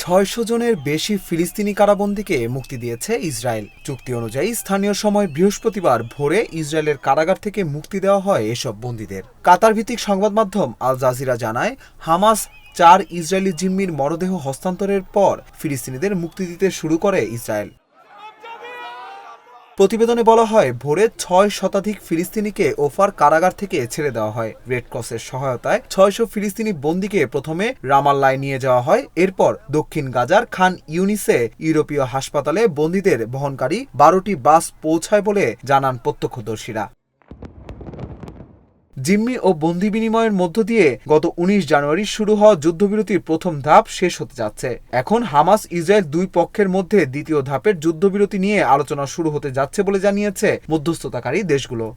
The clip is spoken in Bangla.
৬০০ জনের বেশি ফিলিস্তিনি কারাবন্দীকে মুক্তি দিয়েছে ইসরায়েল। চুক্তি অনুযায়ী স্থানীয় সময় বৃহস্পতিবার ভোরে ইসরায়েলের কারাগার থেকে মুক্তি দেওয়া হয় এসব বন্দীদের। কাতার ভিত্তিক সংবাদ মাধ্যম আল জাজিরা জানায়, হামাস ৪ ইসরায়েলি জিম্মির মরদেহ হস্তান্তরের পর ফিলিস্তিনিদের মুক্তি দিতে শুরু করে ইসরায়েল। প্রতিবেদনে বলা হয়, ভোরে ৬ শতাধিক ফিলিস্তিনিকে ওফার কারাগার থেকে ছেড়ে দেওয়া হয়। রেড ক্রসের সহায়তায় ৬০০ ফিলিস্তিনি বন্দীকে প্রথমে রামাল্লায় নিয়ে যাওয়া হয়। এরপর দক্ষিণ গাজার খান ইউনিসে ইউরোপীয় হাসপাতালে বন্দীদের বহনকারী ১২টি বাস পৌঁছায় বলে জানান প্রত্যক্ষদর্শীরা। জিম্মি ও বন্দী বিনিময়ের মধ্য দিয়ে গত ১৯ জানুয়ারি শুরু হওয়া যুদ্ধবিরতির প্রথম ধাপ শেষ হতে যাচ্ছে। এখন হামাস ইসরায়েল দুই পক্ষের মধ্যে দ্বিতীয় ধাপের যুদ্ধবিরতি নিয়ে আলোচনা শুরু হতে যাচ্ছে বলে জানিয়েছে মধ্যস্থতাকারী দেশগুলো।